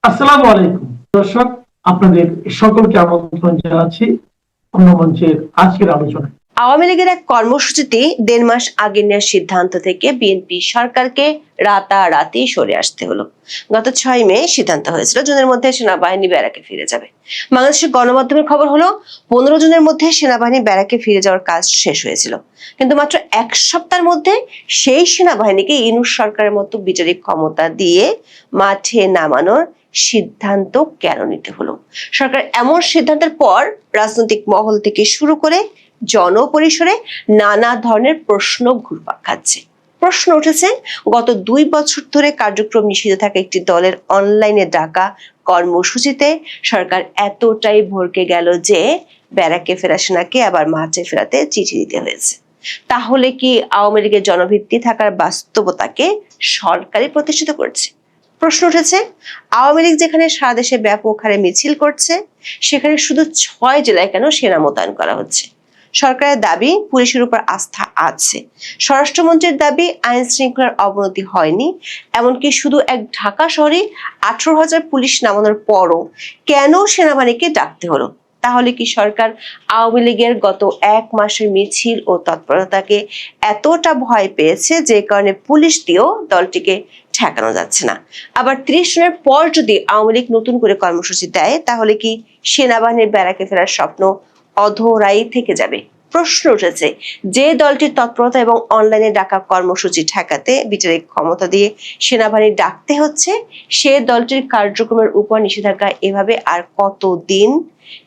আসসালামু আলাইকুম দর্শক, আপনাদের সকলকে আমন্ত্রণ জানাচ্ছি অন্য মঞ্চের আজকের আলোচনায়। আওয়ামী লীগের এক কর্মসূচিতে 1.5 মাস আগে নেওয়ার সিদ্ধান্ত থেকে বিএনপি সরকারকে রাতারাতি সরে আসতে হলো। গত 6 মে সিদ্ধান্ত হয়েছিল জুনের মধ্যে সেনাবাহিনী ব্যারাকে ফিরে যাবে। বাংলাদেশের গণমাধ্যমের খবর হলো 15 জুনের মধ্যে সেনাবাহিনী ব্যারাকে ফিরে যাওয়ার কাজ শেষ হয়েছিল, কিন্তু মাত্র 1 সপ্তাহের মধ্যে সেই সেনাবাহিনীকে ইউনূস সরকারের মতো বিচারিক ক্ষমতা দিয়ে মাঠে নামানোর সিদ্ধান্ত কেন নিতে হলো? সরকার এমন সিদ্ধান্তের পর রাজনৈতিক মহল থেকে শুরু করে জনপরিসরে নানা ধরনের প্রশ্ন ঘুরপাক খাচ্ছে। প্রশ্ন উঠেছে, গত 2 বছর ধরে কার্যক্রম নিষিদ্ধ থাকা একটি দলের অনলাইনে ডাকা কর্মসূচিতে সরকার এতটাই ভড়কে গেল যে ব্যারাকে ফেরা সেনাকে আবার মাঠে ফেরাতে চিঠি দিতে হয়েছে। তাহলে কি আওয়ামী লীগের জনভিত্তি থাকার বাস্তবতাকে সরকারই প্রতিষ্ঠিত করছে? প্রশ্ন উঠেছে, আওয়ামী লীগ যেখানে সারা দেশে ব্যাপক হারে মিছিল করছে, সেখানে শুধু 6 জেলায় কেন সেনা মোতায়েন করা হচ্ছে? সরকারের দাবি পুলিশের উপর আস্থা আছে, স্বরাষ্ট্রমন্ত্রীর দাবি আইন শৃঙ্খলার অবনতি হয়নি, এমনকি শুধু এক ঢাকা শহরে 18,000 পুলিশ নামানোর পরও কেন সেনাবাহিনীকে ডাকতে হলো? তাহলে কি সরকার আওয়ামী লীগের গত 1 মাসের মিছিল ও তৎপরতাকে এতটা ভয় পেয়েছে যে কারণে পুলিশ দিয়েও দলটিকে ঠেকানো যাচ্ছে না? আবার 30 জনের পর যদি আওয়ামী লীগ নতুন করে কর্মসূচি দেয়, তাহলে কি সেনাবাহিনীর ব্যারাকে ফেরার স্বপ্ন অধরাই থেকে যাবে? প্রশ্ন উঠেছে, যে দলটির তৎপরতা এবং অনলাইনে ডাকা কর্মসূচি ঠেকাতে বিচারিক ক্ষমতা দিয়ে সেনাবাহিনী ডাকতে হচ্ছে, সে দলটির কার্যক্রমের উপর নিষেধাজ্ঞা এভাবে আর কতদিন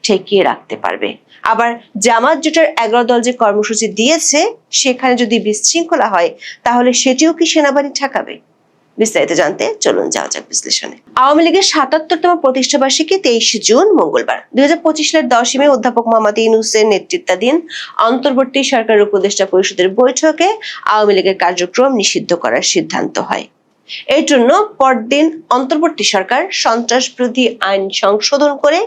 ঠেকিয়ে রাখতে পারবে? আবার জামাত জোটের 11 দল যে কর্মসূচি দিয়েছে, সেখানে যদি বিশৃঙ্খলা হয়, তাহলে সেটিও কি সেনাবাহিনী ঠেকাবে? বিস্তারিত জানতে চলুন যাওয়া যাক বিশ্লেষণে। আওয়ামী লীগের 77তম প্রতিষ্ঠাবার্ষিকী 23 জুন মঙ্গলবার। 2025 সালের 10 মে অধ্যাপক মোহাম্মদ ইউনূসের নেতৃত্বাধীন অন্তর্বর্তী সরকারের উপদেষ্টা পরিষদের বৈঠকে আওয়ামী লীগের কার্যক্রম নিষিদ্ধ করার সিদ্ধান্ত হয়। এর জন্য পরদিন অন্তর্বর্তী সরকার সন্ত্রাস বিরোধী আইন সংশোধন করে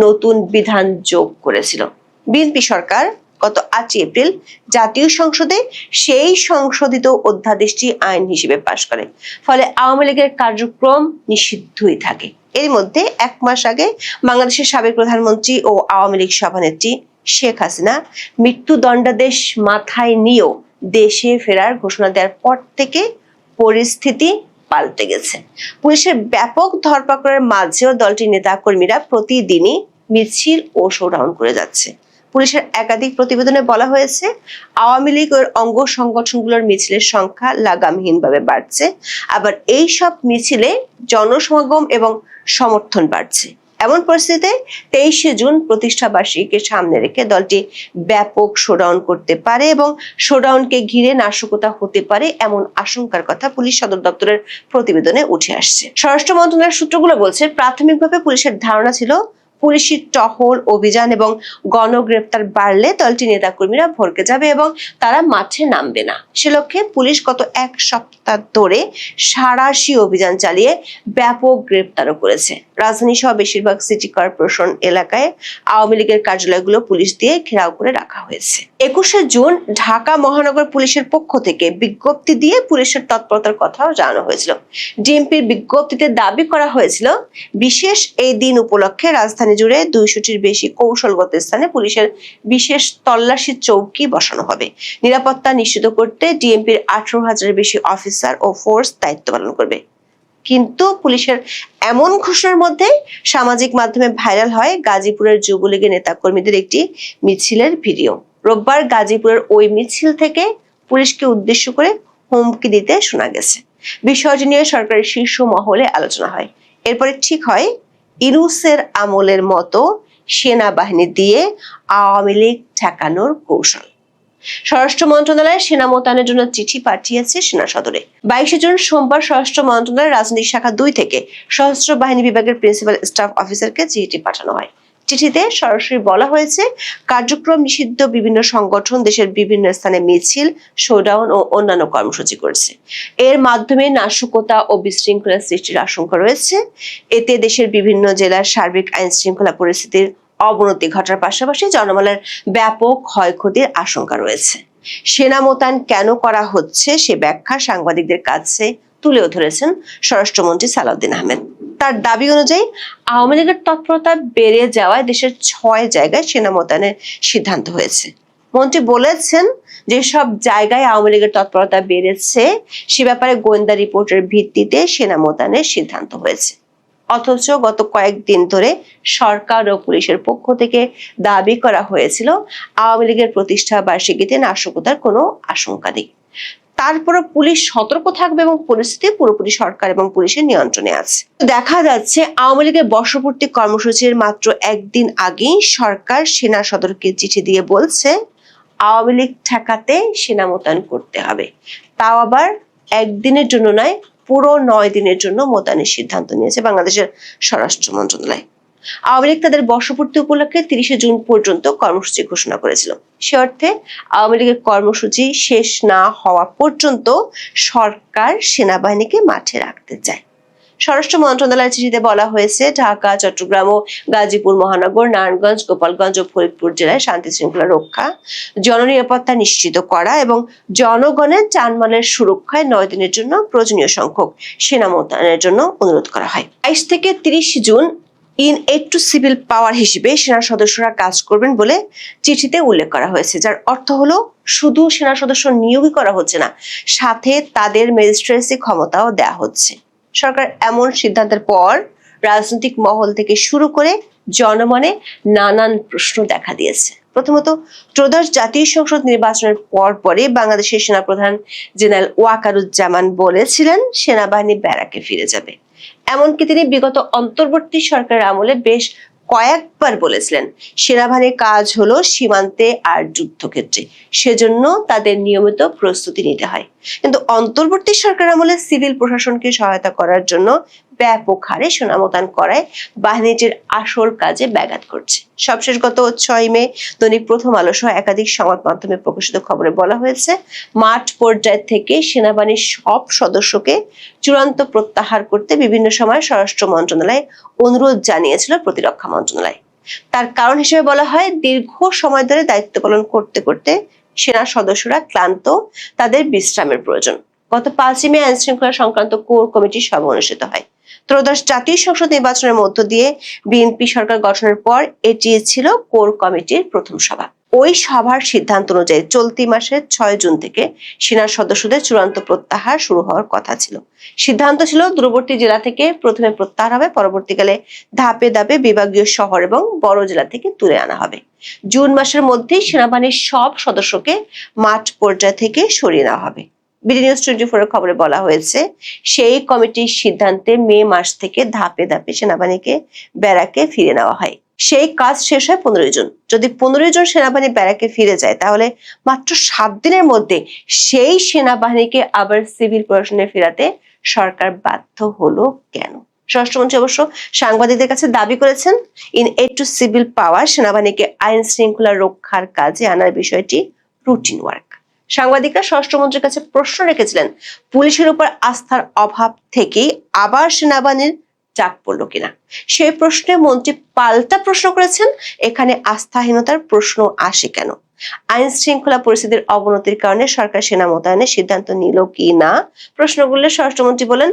নতুন বিধান যোগ করেছিল। বিএনপি সরকার গত 8 এপ্রিল জাতীয় সংসদে সেই সংশোধিত অধ্যাদেশটি আইন হিসেবে পাশ করে, ফলে আওয়ামী লীগের কার্যক্রম নিষিদ্ধই থাকে। এর মধ্যে 1 মাস আগে বাংলাদেশের সাবেক প্রধানমন্ত্রী ও আওয়ামী লীগ সভানেত্রী শেখ হাসিনা মৃত্যুদণ্ডাদেশ মাথায় নিয়েও দেশে ফেরার ঘোষণা দেওয়ার পর থেকে পরিস্থিতি পাল্টে গেছে। পুলিশের ব্যাপক ধরপাকড়ের মাঝেও দলটির নেতা কর্মীরা প্রতিদিনই মিছিল ও শোডাউন করে যাচ্ছে। পুলিশের একাধিক প্রতিবেদনে বলা হয়েছে, আওয়ামী লীগের অঙ্গ সংগঠনগুলোর মিছিলের সংখ্যা লাগামহীনভাবে বাড়ছে, আবার এই সব মিছিলে জনসমাগম এবং সমর্থন বাড়ছে। এমন পরিস্থিতিতে 23 জুন প্রতিষ্ঠা বার্ষিকীকে সামনে রেখে দলটি ব্যাপক শোডাউন করতে পারে এবং শোডাউনকে ঘিরে নাশকতা হতে পারে এমন আশঙ্কার কথা পুলিশ সদর দপ্তরের প্রতিবেদনে উঠে আসছে। স্বরাষ্ট্র মন্ত্রণালয়ের সূত্রগুলো বলছে, প্রাথমিকভাবে পুলিশের ধারণা ছিল পুলিশি টহল অভিযান এবং গণগ্রেপ্তার বাড়লে দলটি নেতাকর্মীরা ভড়কে যাবে এবং তারা মাঠে নামবে না। সে লক্ষ্যে পুলিশ গত 1 সপ্তাহ ধরে সাঁড়াশি অভিযান চালিয়ে ব্যাপক গ্রেপ্তারও করেছে। রাজধানী সহ বেশিরভাগ সিটি কর্পোরেশন এলাকায় আওয়ামী লীগের কার্যালয়গুলো পুলিশ দিয়ে ঘেরাও করে রাখা হয়েছে। 21 জুন ঢাকা মহানগর পুলিশের পক্ষ থেকে বিজ্ঞপ্তি দিয়ে পুলিশের তৎপরতার কথাও জানানো হয়েছিল। ডিএমপির বিজ্ঞপ্তিতে দাবি করা হয়েছিল, বিশেষ এই দিন উপলক্ষে রাজধানী জুড়ে 200টির বেশি কৌশলগত স্থানে পুলিশের বিশেষ তল্লাশি চৌকি বসানো হবে। নিরাপত্তা নিশ্চিত করতে ডিএমপির 18,000-এর বেশি অফিসার ও ফোর্স দায়িত্ব পালন করবে। কিন্তু পুলিশের এমন ঘোষণার মধ্যে সামাজিক মাধ্যমে ভাইরাল হয় গাজীপুরের যুবলীগের নেতাকর্মীদের একটি মিছিলের ভিডিও। রোববার গাজীপুরের ওই মিছিল থেকে পুলিশকে উদ্দেশ্য করে হুমকি দিতে শোনা গেছে। বিষয়টি নিয়ে সরকারের শীর্ষ মহলে আলোচনা হয়। এরপরে ঠিক হয় ইউনূসের আমলের মতো সেনাবাহিনী দিয়ে আওয়ামী লীগ ঠেকানোর কৌশল। স্বরাষ্ট্র মন্ত্রণালয় সেনা মোতায়েনের জন্য চিঠি পাঠিয়েছে সেনা সদরে। 22 জুন সোমবার স্বরাষ্ট্র মন্ত্রণালয়ের রাজনৈতিক শাখা 2 থেকে সশস্ত্র বাহিনী বিভাগের প্রিন্সিপাল স্টাফ অফিসারকে চিঠি পাঠানো হয়। চিঠিতে সরাসরি বলা হয়েছে, কার্যক্রম নিষিদ্ধ বিভিন্ন সংগঠন দেশের বিভিন্ন স্থানে মিছিল, শোডাউন ও অন্যান্য কর্মসূচি করছে। এর মাধ্যমে নাশকতা ও বিশৃঙ্খলা সৃষ্টির আশঙ্কা রয়েছে। এতে দেশের বিভিন্ন জেলার সার্বিক আইন শৃঙ্খলা পরিস্থিতির অবনতি ঘটার পাশাপাশি জনমালের ব্যাপক ক্ষয়ক্ষতির আশঙ্কা রয়েছে। সেনা মোতায়েন কেন করা হচ্ছে সে ব্যাখ্যা সাংবাদিকদের কাছে তুলেও ধরেছেন স্বরাষ্ট্রমন্ত্রী সালাউদ্দিন আহমেদ। তার দাবি অনুযায়ী আওয়ামী লীগের তৎপরতা বেড়ে যাওয়ায় দেশের 6 জায়গায় সেনা মোতায়েনের সিদ্ধান্ত হয়েছে। মন্ত্রী বলেছেন যেসব জায়গায় আওয়ামী লীগের তৎপরতা বেড়েছে সে ব্যাপারে গোয়েন্দা রিপোর্টের ভিত্তিতে সেনা মোতায়েনের সিদ্ধান্ত হয়েছে। অথচ গত কয়েকদিন ধরে সরকার ও পুলিশের পক্ষ থেকে দাবি করা হয়েছিল আওয়ামী লীগের প্রতিষ্ঠা বার্ষিকীতে নাশকতার কোনো আশঙ্কা নেই। তারপরে পুলিশ সতর্ক থাকবে এবং পরিস্থিতি পুরোপুরি সরকার এবং পুলিশের নিয়ন্ত্রণে আছে। দেখা যাচ্ছে আওয়ামী লীগের বর্ষপূর্তি কর্মসূচির মাত্র একদিন আগেই সরকার সেনা সদরকে চিঠি দিয়ে বলছে আওয়ামী লীগ ঠেকাতে সেনা মোতায়েন করতে হবে, তাও আবার একদিনের জন্য নয়, পুরো 9 দিনের জন্য মোতায়েনের সিদ্ধান্ত নিয়েছে বাংলাদেশের স্বরাষ্ট্র মন্ত্রণালয়। আওয়ামী লীগ তাদের বর্ষপূর্তি উপলক্ষে 30শে জুন পর্যন্ত কর্মসূচি ঘোষণা করেছিল। সে অর্থে আওয়ামী লীগের কর্মসূচি শেষ না হওয়া পর্যন্ত সরকার সেনাবাহিনীকে মাঠে রাখতে চায়। স্বরাষ্ট্র মন্ত্রণালয়ের চিঠিতে বলা হয়েছে ঢাকা, চট্টগ্রাম ও গাজীপুর মহানগর, নারায়ণগঞ্জ, গোপালগঞ্জ ও ফরিদপুর জেলায় শান্তি শৃঙ্খলা রক্ষা, জননিরাপত্তা নিশ্চিত করা এবং জনগণের জানমালের সুরক্ষায় 9 দিনের জন্য প্রয়োজনীয় সংখ্যক সেনা মোতায়েনের জন্য অনুরোধ করা হয়। 22 থেকে 30 জুন in aid to civil power হিসেবে সেনা সদস্যরা কাজ করবেন বলে চিঠিতে উল্লেখ করা হয়েছে, যার অর্থ হলো শুধু সেনা সদস্য নিয়োগই করা হচ্ছে না, সাথে তাদের ম্যাজিস্ট্রেসি ক্ষমতাও দেওয়া হচ্ছে। সরকার এমন সিদ্ধান্তের পর রাজনৈতিক মহল থেকে শুরু করে জনমনে নানান প্রশ্ন দেখা দিয়েছে। প্রথমত, ত্রয়োদশ জাতীয় সংসদ নির্বাচনের পরে বাংলাদেশের সেনাপ্রধান জেনারেল ওয়াকারুজ্জামান বলেছিলেন সেনাবাহিনী ব্যারাকে ফিরে যাবে। এমনকি তিনি বিগত অন্তর্বর্তী সরকারের আমলে বেশ কয়েকবার বলেছিলেন সেনাবাহিনীর কাজ হলো সীমান্তে আর যুদ্ধক্ষেত্রে, সেজন্য তাদের নিয়মিত প্রস্তুতি নিতে হয়। কিন্তু অন্তর্বর্তী সরকার আমলে সিভিল প্রশাসনকে সহায়তা করার জন্য ব্যাপক হারে সেনা মোতায়েন করায় বাহিনীটির আসল কাজে ব্যাঘাত করছে। সবশেষ গত 6 মে দৈনিক প্রথম আলো সহ একাধিক সংবাদ মাধ্যমে প্রকাশিত খবরে বলা হয়েছে মাঠ পর্যায় থেকে সেনাবাহিনীর সব সদস্যকে চূড়ান্ত প্রত্যাহার করতে বিভিন্ন সময় স্বরাষ্ট্র মন্ত্রণালয় অনুরোধ জানিয়েছিল প্রতিরক্ষা মন্ত্রণালয়। তার কারণ হিসেবে বলা হয় দীর্ঘ সময় ধরে দায়িত্ব পালন করতে করতে সেনা সদস্যরা ক্লান্ত, তাদের বিশ্রামের প্রয়োজন। গত 5 মে আইন শৃঙ্খলা সংক্রান্ত কোর কমিটির সভা অনুষ্ঠিত হয়। ত্রয়োদশ জাতীয় সংসদ নির্বাচনের মধ্য দিয়ে বিএনপি সরকার গঠনের পর এটি ছিল কোর কমিটির প্রথম সভা। ওই সভার সিদ্ধান্ত অনুযায়ী চলতি মাসের 6 জুন থেকে সেনা সদস্যদের চূড়ান্ত প্রত্যাহার শুরু হওয়ার কথা ছিল। সিদ্ধান্ত ছিল দূরবর্তী জেলা থেকে প্রথমে প্রত্যাহার হবে, পরবর্তীকালে ধাপে ধাপে বিভাগীয় শহর এবং বড় জেলা থেকে তুলে আনা হবে। জুন মাসের মধ্যেই সেনাবাহিনীর সব সদস্যকে মাঠ পর্যায় থেকে সরিয়ে নেওয়া হবে। বিডি নিউজ 24 এর খবরে বলা হয়েছে সেই কমিটির সিদ্ধান্তে মে মাস থেকে ধাপে ধাপে সেনাবাহিনীকে ব্যারাকে ফিরে নেওয়া হয়। সেই কাজ শেষ হয় 15 জুন। যদি 15 জন সেনাবাহিনী ব্যারাকে ফিরে যায় তাহলে মাত্র 7 দিনের মধ্যে সেই সেনাবাহিনীকে আবার সিভিল প্রশাসনে ফেরাতে সরকার বাধ্য হলো কেন? স্বরাষ্ট্রমন্ত্রী অবশ্য সাংবাদিকদের কাছে দাবি করেছেন in aid to civil power সেনাবাহিনীকে আইন শৃঙ্খলা রক্ষার কাজে আনার বিষয়টি রুটিন ওয়ার্ক। সাংবাদিকরা স্বরাষ্ট্রমন্ত্রীর কাছে প্রশ্ন রেখেছিলেন পুলিশের উপর আস্থার অভাব থেকেই আবার সেনাবাহিনীর চাপ পড়লো কিনা। সেই প্রশ্নে মন্ত্রী পাল্টা প্রশ্ন করেছেন এখানে আস্থাহীনতার প্রশ্ন আসে কেন? আইন শৃঙ্খলা পরিস্থিতির অবনতির কারণে সরকার সেনা মোতায়েনের সিদ্ধান্ত নিল কি না প্রশ্ন করলে স্বরাষ্ট্রমন্ত্রী বলেন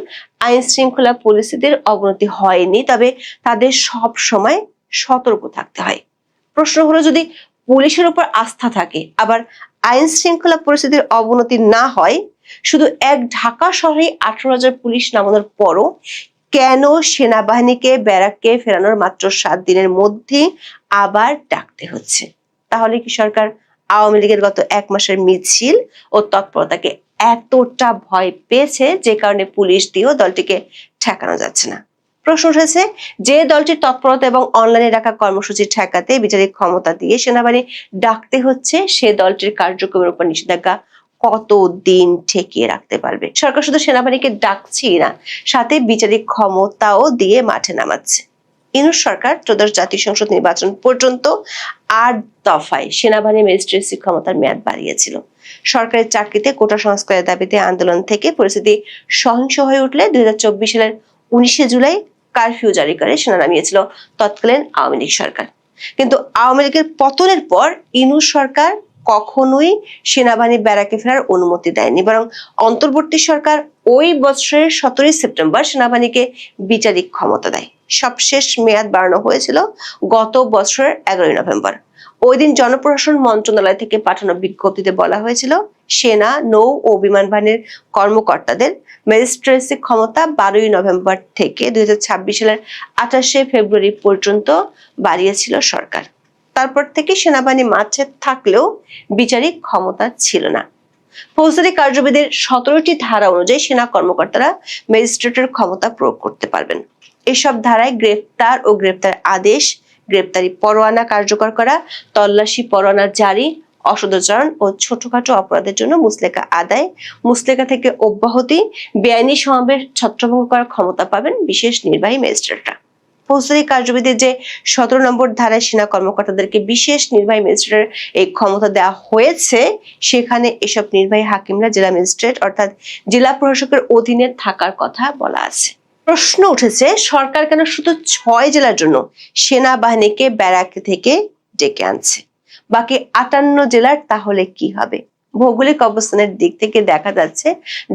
আইন শৃঙ্খলা পরিস্থিতির অবনতি হয়নি, তবে তাদের সব সময় সতর্ক থাকতে হয়। প্রশ্ন হলো যদি পুলিশের উপর আস্থা থাকে আবার আইন শৃঙ্খলা পরিস্থিতির অবনতি না হয়, শুধু এক ঢাকা শহরে 18,000 পুলিশ নামানোর পরও কেন সেনাবাহিনীকে ব্যারাকে ফেরানোর মাত্র 7 দিনের মধ্যে আবার ডাকতে হচ্ছে? তাহলে কি সরকার আওয়ামী লীগের গত 1 মাসের মিছিল ও তৎপরতাকে এতটা ভয় পেয়েছে যে কারণে পুলিশ দিয়েও দলটিকে ঠেকানো যাচ্ছে না? প্রশ্ন উঠেছে যে দলটির তৎপরতা এবং অনলাইনে ডাকা কর্মসূচি ঠেকাতে বিচারিক ক্ষমতা দিয়ে সেনাবাহিনী ডাকতে হচ্ছে, সে দলটির কার্যক্রমের উপর নিষেধাজ্ঞা কতদিন ঠেকিয়ে রাখতে পারবে? সরকার শুধু সেনাবাহিনীকে ডাকছেই না, সাথে বিচারিক ক্ষমতাও দিয়ে মাঠে নামাচ্ছে। ইউনূস সরকার ত্রয়োদশ জাতীয় সংসদ নির্বাচন পর্যন্ত 8 দফায় সেনাবাহিনী ম্যাজিস্ট্রেসি ক্ষমতার মেয়াদ বাড়িয়েছিল। সরকারের চাকরিতে কোটা সংস্কারের দাবিতে আন্দোলন থেকে পরিস্থিতি সহিংস হয়ে উঠলে 2024 সালের 19শে জুলাই কারফিউ জারি করে সেনা নামিয়েছিল তৎকালীন আওয়ামী লীগ সরকার। কিন্তু আওয়ামী লীগের পতনের পর ইউনূস সরকার কখনোই সেনাবাহিনী ব্যারাকে ফেরার অনুমতি দেয়নি, বরং অন্তর্বর্তী সরকার ওই বছরের 17 সেপ্টেম্বর সেনাবাহিনীকে বিচারিক ক্ষমতা দেয়। সবশেষ মেয়াদ বাড়ানো হয়েছিল গত বছরের 11 নভেম্বর। ওই দিন জনপ্রশাসন মন্ত্রণালয় থেকে পাঠানো বিজ্ঞপ্তিতে বলা হয়েছিল সেনা, নৌ ও বিমান বাহিনীর কর্মকর্তাদের ম্যাজিস্ট্রেসি ক্ষমতা 12 নভেম্বর থেকে 2026 সালের 28 ফেব্রুয়ারি পর্যন্ত বাড়িয়েছিল সরকার। তারপর থেকে সেনাবাহিনী মাঠে থাকলেও বিচারিক ক্ষমতা ছিল না। ফৌজদারি কার্যবিধির 17টি ধারা অনুযায়ী সেনা কর্মকর্তারা ম্যাজিস্ট্রেটের ক্ষমতা প্রয়োগ করতে পারবেন। এসব ধারায় গ্রেফতার ও গ্রেফতার আদেশ, গ্রেফতারি পরোয়ানা কার্যকর করা, তল্লাশি পরোয়ানা জারি, অসদাচরণ ও ছোটখাটো অপরাধের জন্য মুচলেকা আদায়, মুচলেকা থেকে অব্যাহতি, বেআইনি সমাবেশ ছত্রভঙ্গ করার ক্ষমতা পাবেন বিশেষ নির্বাহী ম্যাজিস্ট্রেটরা। ফৌজদারি কার্যবিধির যে 17 নম্বর ধারায় সেনা কর্মকর্তাদেরকে বিশেষ নির্বাহী ম্যাজিস্ট্রেটের এই ক্ষমতা দেওয়া হয়েছে, সেখানে এসব নির্বাহী হাকিমরা জেলা ম্যাজিস্ট্রেট অর্থাৎ জেলা প্রশাসকের অধীনে থাকার কথা বলা আছে। প্রশ্ন উঠেছে, সরকার কেন শুধু 6 জেলার জন্য সেনাবাহিনীকে ব্যারাক থেকে ডেকে আনছে, বাকি 58 জেলার তাহলে কি হবে? ভৌগোলিক অবস্থানের দিক থেকে দেখা যাচ্ছে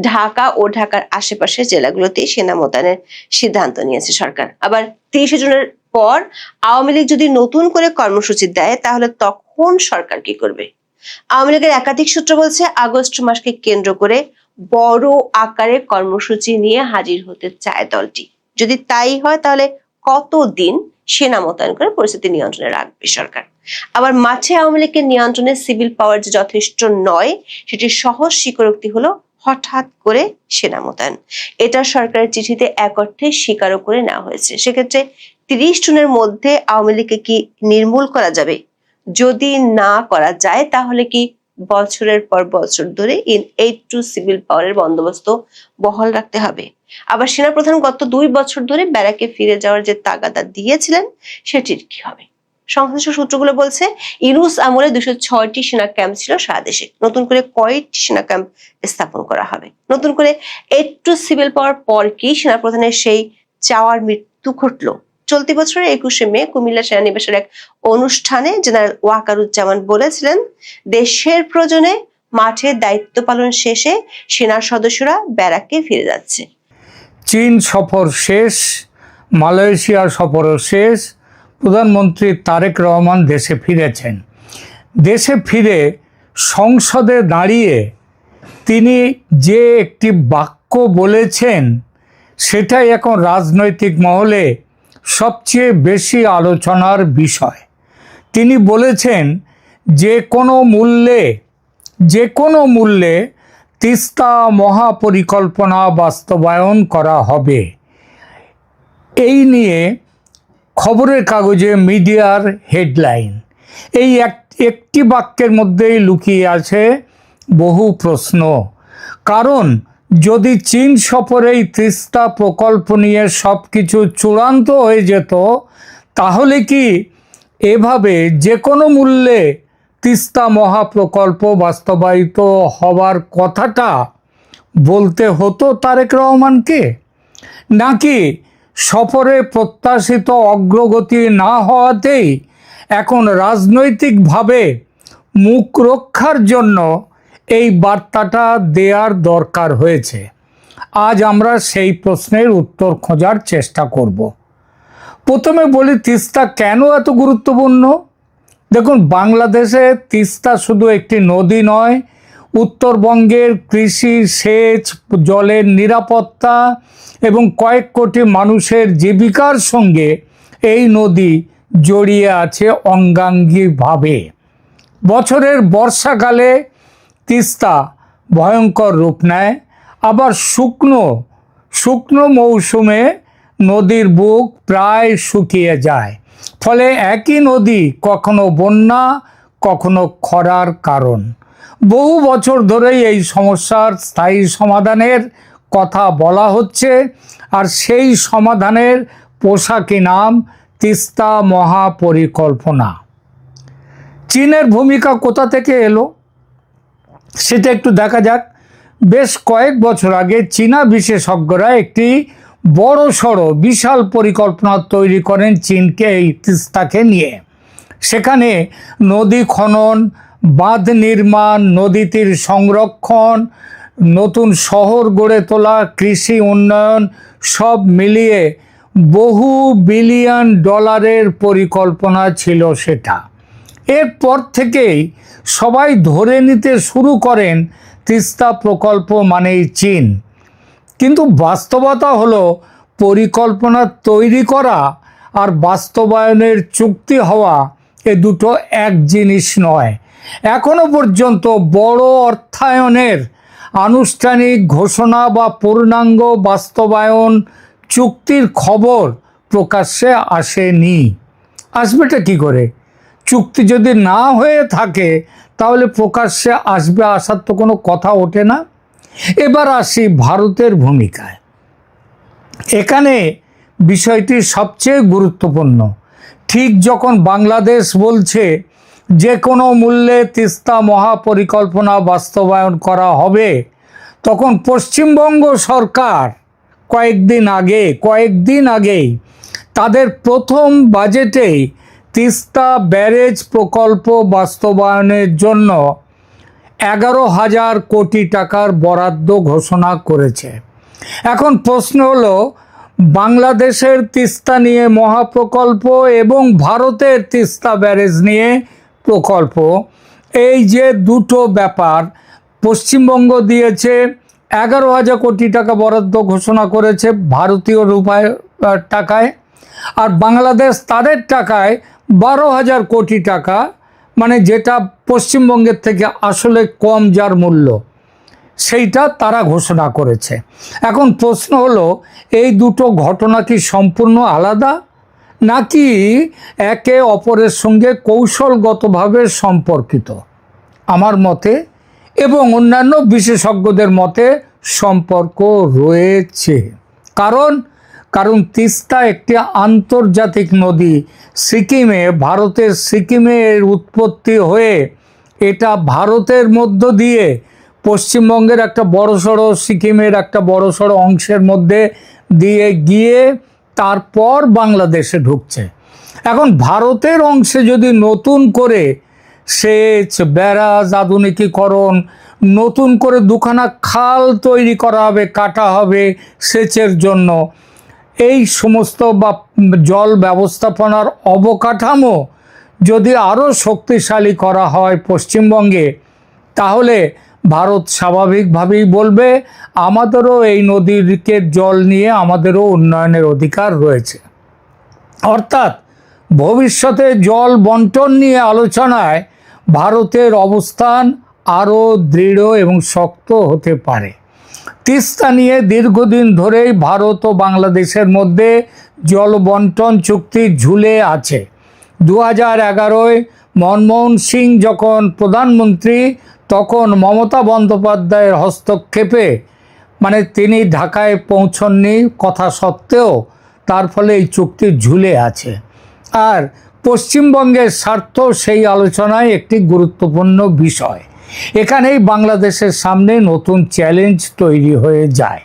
ঢাকা ও ঢাকার আশেপাশের জেলাগুলোতে সেনা মোতায়েনের সিদ্ধান্ত নিয়েছে সরকার। আবার 30 জুনের পর আওয়ামী লীগ যদি নতুন করে কর্মসূচি দেয়, তাহলে তখন সরকার কি করবে? আওয়ামী লীগের একাধিক সূত্র বলছে আগস্ট মাসকে কেন্দ্র করে বড় আকারে কর্মসূচি নিয়ে হাজির হতে চায় দলটি। যদি তাই হয়, তাহলে কতদিন সেনা মোতায়েন করে পরিস্থিতি নিয়ন্ত্রণে রাখবে সরকার? আবার মাঠে আওয়ামী লীগের নিয়ন্ত্রণে সিভিল পাওয়ার যে যথেষ্ট নয়, সেটির সহজ স্বীকারোক্তি হলো হঠাৎ করে সেনা মোতায়েন। এটা সরকারের চিঠিতে এক অর্থে স্বীকারও করে নেওয়া হয়েছে। সেক্ষেত্রে 30 জুনের মধ্যে আওয়ামী লীগকে কি নির্মূল করা যাবে? যদি না করা যায়, তাহলে কি বছরের পর বছর ধরে ইন-এইড টু সিভিল পাওয়ারের বন্দোবস্ত বহাল রাখতে হবে? আবার সেনাপ্রধান গত 2 বছর ধরে ব্যারাকে ফিরে যাওয়ার যে তাগাদা দিয়েছিলেন, সেটির কি হবে? সংশ্লিষ্ট সূত্রগুলো বলছে ইউনূস আমলে 206টি সেনা ক্যাম্প ছিল সারা দেশে। নতুন করে কয়েকটি সেনা ক্যাম্প স্থাপন করা হবে? নতুন করে এইড টু সিভিল পাওয়ার পর কি সেনাপ্রধানের সেই চাওয়ার মৃত্যু ঘটলো? চলতি বছরের 21শে মে কুমিল্লা সেনানিবাসের এক অনুষ্ঠানে জেনারেল ওয়াকারুজ্জামান বলেছিলেন, দেশের প্রয়োজনে মাঠে দায়িত্ব পালন শেষে সেনার সদস্যরা ব্যারাকে ফিরে যাচ্ছে। চীন সফর শেষ, মালয়েশিয়ার সফরও শেষ, প্রধানমন্ত্রী তারেক রহমান দেশে ফিরেছেন। দেশে ফিরে সংসদে দাঁড়িয়ে তিনি যে একটি বাক্য বলেছেন, সেটাই এখন রাজনৈতিক মহলে সবচেয়ে বেশি আলোচনার বিষয়। তিনি বলেছেন যে কোনো মূল্যে তিস্তা মহাপরিকল্পনা বাস্তবায়ন করা হবে। এই নিয়ে খবরের কাগজে মিডিয়ার হেডলাইন। এই একটি বাক্যের মধ্যেই লুকিয়ে আছে বহু প্রশ্ন। কারণ যদি চীন সফরেই তিস্তা প্রকল্প নিয়ে সব কিছু চূড়ান্ত হয়ে যেত, তাহলে কি এভাবে যে কোনো মূল্যে তিস্তা মহাপ্রকল্প বাস্তবায়িত হওয়ার কথাটা বলতে হতো তারেক রহমানকে? নাকি সফরে প্রত্যাশিত অগ্রগতি না হওয়াতেই এখন রাজনৈতিকভাবে মুখ রক্ষার জন্য এই বার্তাটা দেওয়ার দরকার হয়েছে? আজ আমরা সেই প্রশ্নের উত্তর খোঁজার চেষ্টা করব। প্রথমে বলি, তিস্তা কেন এত গুরুত্বপূর্ণ? দেখুন, বাংলাদেশে তিস্তা শুধু একটি নদী নয়, উত্তরবঙ্গের কৃষি, সেচ, জলের নিরাপত্তা এবং কয়েক কোটি মানুষের জীবিকার সঙ্গে এই নদী জড়িয়ে আছে অঙ্গাঙ্গিভাবে। বছরের বর্ষাকালে তিস্তা ভয়ঙ্কর রূপ নেয়, আবার শুকনো মৌসুমে নদীর বুক প্রায় শুকিয়ে যায়। ফলে একই নদী কখনো বন্যা, কখনো খরার কারণ। বহু বছর ধরেই এই সমস্যার স্থায়ী সমাধানের কথা বলা হচ্ছে, আর সেই সমাধানের পোশাকি নাম তিস্তা মহাপরিকল্পনা। চীনের ভূমিকা কোথা থেকে এলো সেটা একটু দেখা যাক। বেশ কয়েক বছর আগে চীনা বিশেষজ্ঞরা একটি বড়সড় বিশাল পরিকল্পনা তৈরি করেন চীনকে এই তিস্তাকে নিয়ে। সেখানে নদী খনন, বাঁধ নির্মাণ, নদী তীর সংরক্ষণ, নতুন শহর গড়ে তোলা, কৃষি উন্নয়ন সব মিলিয়ে বহু বিলিয়ন ডলারের পরিকল্পনা ছিল সেটা। এরপর থেকেই সবাই ধরে নিতে শুরু করেন তিস্তা প্রকল্প মানেই চীন। কিন্তু বাস্তবতা হলো পরিকল্পনা তৈরি করা আর বাস্তবায়নের চুক্তি হওয়া এ দুটো এক জিনিস নয়। এখনো পর্যন্ত বড় অর্থায়নের আনুষ্ঠানিক ঘোষণা বা পূর্ণাঙ্গ বাস্তবায়ন চুক্তির খবর প্রকাশ্যে আসেনি। আসবেটা কি করে? চুক্তি যদি না হয়ে থাকে তাহলে প্রকাশ্যে আসবে, আসার তো কোনো কথা ওঠে না। এবার আসি ভারতের ভূমিকায়। এখানে বিষয়টি সবচেয়ে গুরুত্বপূর্ণ। ঠিক যখন বাংলাদেশ বলছে যে কোনো মূল্যে তিস্তা মহাপরিকল্পনা বাস্তবায়ন করা হবে, তখন পশ্চিমবঙ্গ সরকার কয়েকদিন আগেই তাদের প্রথম বাজেটেই তিস্তা ব্যারেজ প্রকল্প বাস্তবায়নের জন্য 11,000 কোটি টাকার বরাদ্দ ঘোষণা করেছে। এখন প্রশ্ন হলো, বাংলাদেশের তিস্তা নিয়ে মহাপ্রকল্প এবং ভারতের তিস্তা ব্যারেজ নিয়ে প্রকল্প, এই যে দুটো ব্যাপার, পশ্চিমবঙ্গ দিয়েছে 11,000 কোটি টাকা বরাদ্দ ঘোষণা করেছে ভারতীয় রুপায় টাকায়, আর বাংলাদেশ তাদের টাকায় 12,000 কোটি টাকা, মানে যেটা পশ্চিমবঙ্গের থেকে আসলে কম যার মূল্য, সেইটা তারা ঘোষণা করেছে। এখন প্রশ্ন হলো, এই দুটো ঘটনা কি সম্পূর্ণ আলাদা, নাকি একে অপরের সঙ্গে কৌশলগতভাবে সম্পর্কিত? আমার মতে এবং অন্যান্য বিশেষজ্ঞদের মতে সম্পর্ক রয়েছে। কারণ তিস্তা একটি আন্তর্জাতিক নদী। ভারতের সিকিমে এর উৎপত্তি হয়ে এটা ভারতের মধ্য দিয়ে পশ্চিমবঙ্গের একটা বড়সড়, সিকিমের একটা বড়সড় অংশের মধ্যে দিয়ে গিয়ে তারপর বাংলাদেশে ঢুকছে। এখন ভারতের অংশে যদি নতুন করে সেচ, ব্যারাজ, আধুনিকীকরণ, নতুন করে দুখানা খাল তৈরি করা হবে, কাটা হবে সেচের জন্য, এই সমস্ত বা জল ব্যবস্থাপনার অবকাঠামো যদি আরও শক্তিশালী করা হয় পশ্চিমবঙ্গে, তাহলে ভারত স্বাভাবিকভাবেই বলবে আমাদেরও এই নদীকে জল নিয়ে আমাদেরও উন্নয়নের অধিকার রয়েছে। অর্থাৎ ভবিষ্যতে জল বন্টন নিয়ে আলোচনায় ভারতের অবস্থান আরও দৃঢ় এবং শক্ত হতে পারে। তিস্তা নিয়ে দীর্ঘদিন ধরেই ভারত ও বাংলাদেশের মধ্যে জল বন্টন চুক্তি ঝুলে আছে। 2011-য় মনমোহন সিং যখন প্রধানমন্ত্রী, তখন মমতা বন্দ্যোপাধ্যায়ের হস্তক্ষেপে, মানে তিনি ঢাকায় পৌঁছননি কথা সত্ত্বেও, তার ফলে এই চুক্তি ঝুলে আছে। আর পশ্চিমবঙ্গের স্বার্থ সেই আলোচনায় একটি গুরুত্বপূর্ণ বিষয়। এখানেই বাংলাদেশের সামনে নতুন চ্যালেঞ্জ তৈরি হয়ে যায়।